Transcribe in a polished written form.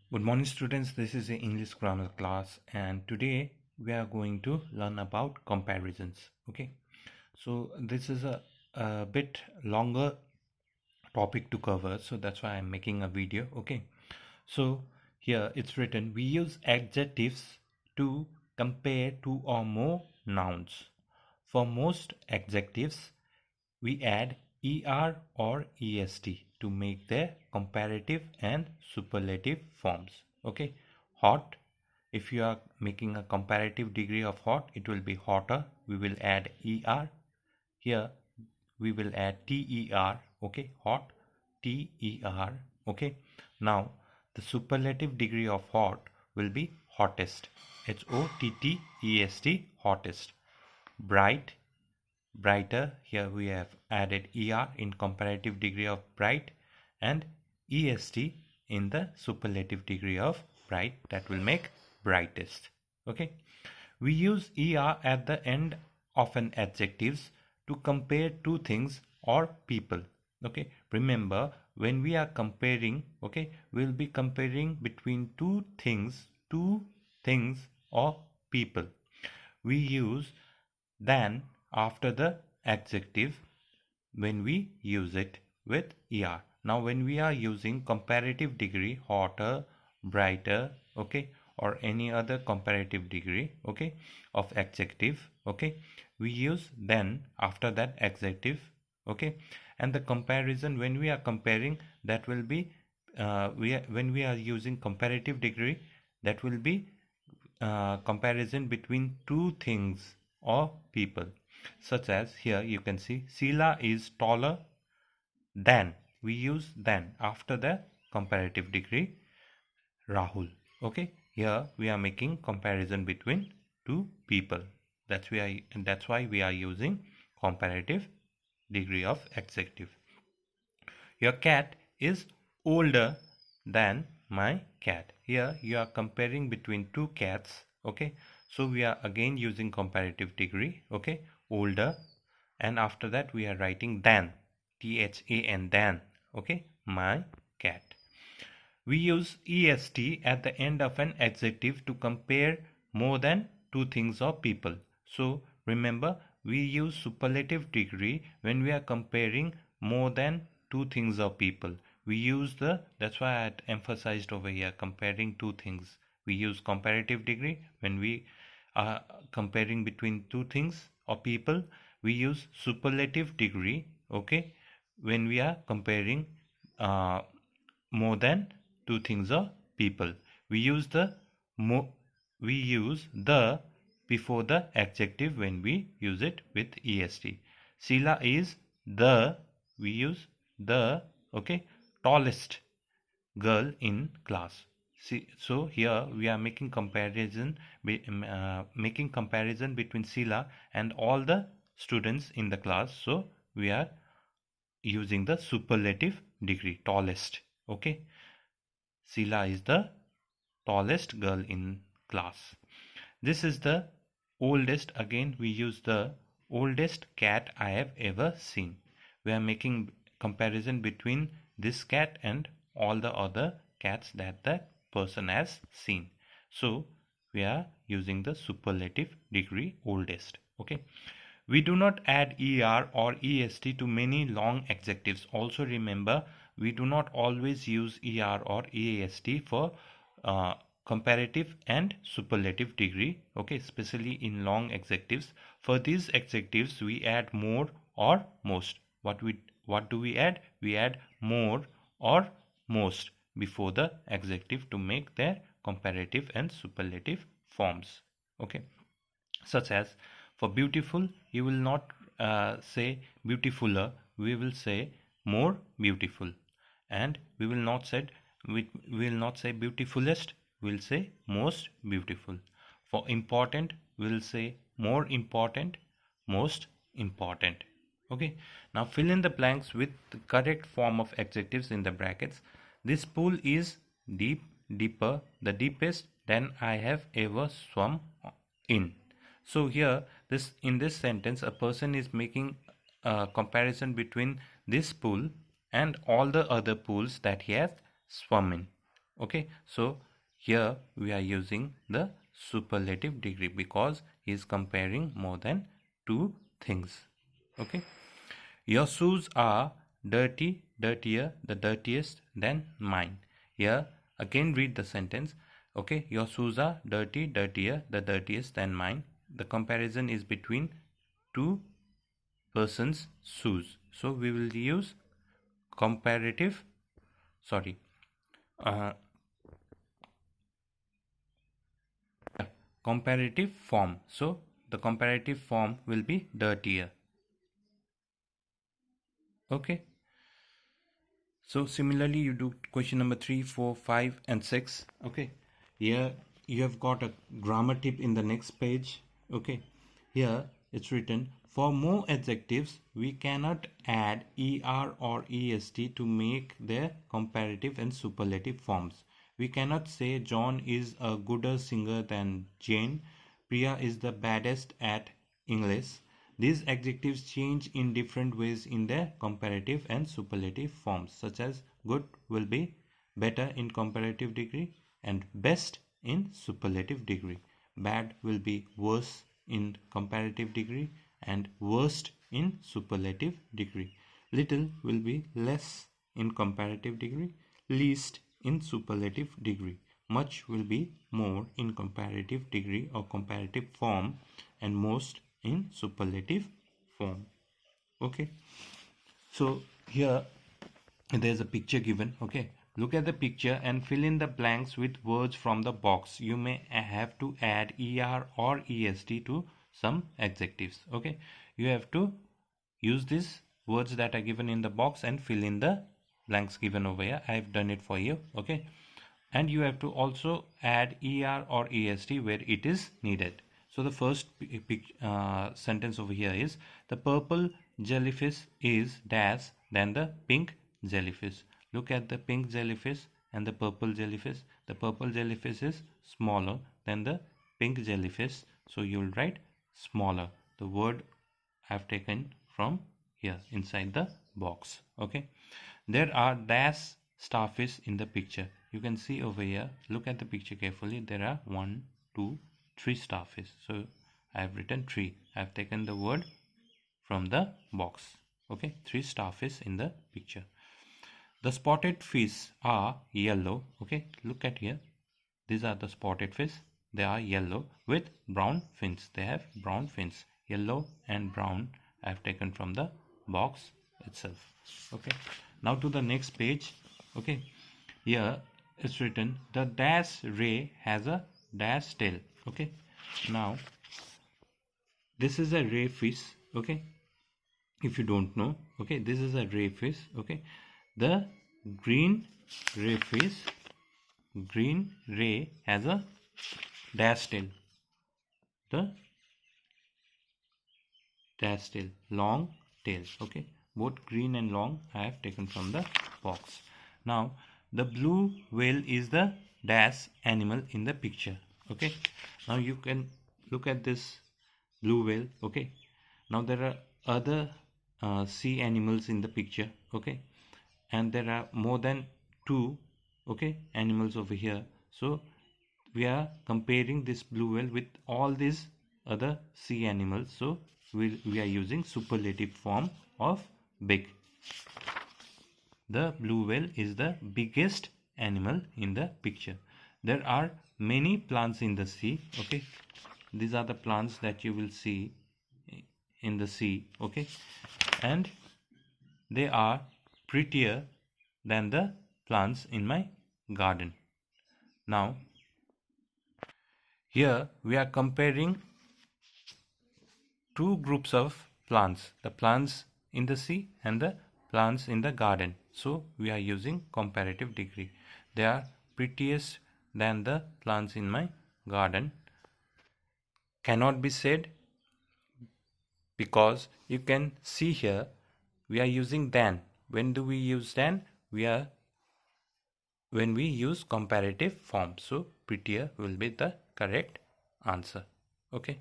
Good morning students, this is the English grammar class and today we are going to learn about comparisons. Okay, so this is a bit longer topic to cover, so that's why I'm making a video. Okay, so here it's written, we use adjectives to compare two or more nouns. For most adjectives we add er or est to make their comparative and superlative forms. Okay, hot, if you are making a comparative degree of hot, it will be hotter, we will add er. Here we will add ter. Okay, hot, ter. Okay, now the superlative degree of hot will be hottest, hottest. Hottest. Bright, brighter, here we have added er in comparative degree of bright and est in the superlative degree of bright, that will make brightest. Okay, we use er at the end of an adjectives to compare two things or people. Okay, remember when we are comparing, okay, we'll be comparing between two things or people. We use than after the adjective when we use it with er. Now when we are using comparative degree, hotter, brighter, okay, or any other comparative degree, okay, of adjective, okay, we use then after that adjective, okay, and the comparison when we are comparing, that will be when we are using comparative degree, that will be comparison between two things or people, such as here you can see Sheila is taller than, we use than after the comparative degree Rahul. Okay, here we are making comparison between two people, that's why we are using comparative degree of adjective. Your cat is older than my cat. Here you are comparing between two cats. Okay, so we are again using comparative degree. Okay, older, and after that we are writing than, than, than. Okay, my cat. We use est at the end of an adjective to compare more than two things or people. So remember, we use superlative degree when we are comparing more than two things or people. We use that's why I emphasized over here comparing two things. We use comparative degree when we are comparing between two things or people. We use superlative degree, okay, when we are comparing more than two things or people. We use we use the before the adjective when we use it with est. Sheila is the, we use the, okay, tallest girl in class. See, so here we are making comparison between Sheila and all the students in the class. So we are using the superlative degree, tallest. Okay, Sheila is the tallest girl in class. This is the oldest. Again we use the oldest cat I have ever seen. We are making comparison between this cat and all the other cats that the person has seen. So we are using the superlative degree, oldest. Okay, we do not add er or est to many long adjectives. Also remember, we do not always use er or est for comparative and superlative degree, okay, especially in long adjectives. For these adjectives we add more or most. What do we add? We add more or most before the adjective to make their comparative and superlative forms. Okay, such as for beautiful you will not say beautifuler, we will say more beautiful, and we will not say beautifulest, we'll say most beautiful. For important we'll say more important, most important. Okay, now fill in the blanks with the correct form of adjectives in the brackets. This pool is deep, deeper, the deepest than I have ever swum in. So here in this sentence a person is making a comparison between this pool and all the other pools that he has swum in. Okay, so here we are using the superlative degree because he is comparing more than two things. Okay, your shoes are dirty, dirtier, the dirtiest than mine. Here again read the sentence. Okay, your shoes are dirty, dirtier, the dirtiest than mine. The comparison is between two persons' shoes. So we will use comparative, sorry, uh, comparative form. So the comparative form will be dirtier. Okay. So similarly, you do question number 3, 4, 5, and 6. Okay. Here you have got a grammar tip in the next page. Okay. Here it's written, for more adjectives, we cannot add er or est to make their comparative and superlative forms. We cannot say John is a gooder singer than Jane. Priya is the baddest at English. These adjectives change in different ways in their comparative and superlative forms, such as good will be better in comparative degree and best in superlative degree. Bad will be worse in comparative degree and worst in superlative degree. Little will be less in comparative degree, least in superlative degree. Much will be more in comparative degree or comparative form, and most in superlative form. Okay, so here there's a picture given. Okay, look at the picture and fill in the blanks with words from the box. You may have to add er or est to some adjectives. Okay, you have to use these words that are given in the box and fill in the blanks given over here. I have done it for you. Okay, and you have to also add er or est where it is needed. So the first sentence over here is, the purple jellyfish is dash than the pink jellyfish. Look at the pink jellyfish and the purple jellyfish. The purple jellyfish is smaller than the pink jellyfish, so you will write smaller. The word I have taken from here inside the box. Okay, there are dash starfish in the picture. You can see over here, look at the picture carefully. There are 1, 2, 3 starfish. So I have written 3. I have taken the word from the box. Okay, 3 starfish in the picture. The spotted fish are yellow. Okay, look at here. These are the spotted fish. They are yellow with brown fins. They have brown fins. Yellow and brown I have taken from the box itself. Okay, now to the next page. Okay, here it's written, the dash ray has a dash tail. Okay, now this is a ray fish. Okay, if you don't know, okay, this is a ray fish. Okay, the green ray fish, green ray has a dash tail. The dash tail, long tail. Okay, both green and long I have taken from the box. Now the blue whale is the dash animal in the picture. Okay, now you can look at this blue whale. Okay, now there are other sea animals in the picture. Okay, and there are more than 2 okay animals over here. So we are comparing this blue whale with all these other sea animals. So we are using superlative form of big. The blue whale is the biggest animal in the picture. There are many plants in the sea. Okay, these are the plants that you will see in the sea. Okay, and they are prettier than the plants in my garden. Now here we are comparing two groups of plants, the plants in the sea and the plants in the garden. So we are using comparative degree. They are prettiest than the plants in my garden. Cannot be said because you can see here we are using than. When do we use than? When we use comparative form. So prettier will be the correct answer. Okay.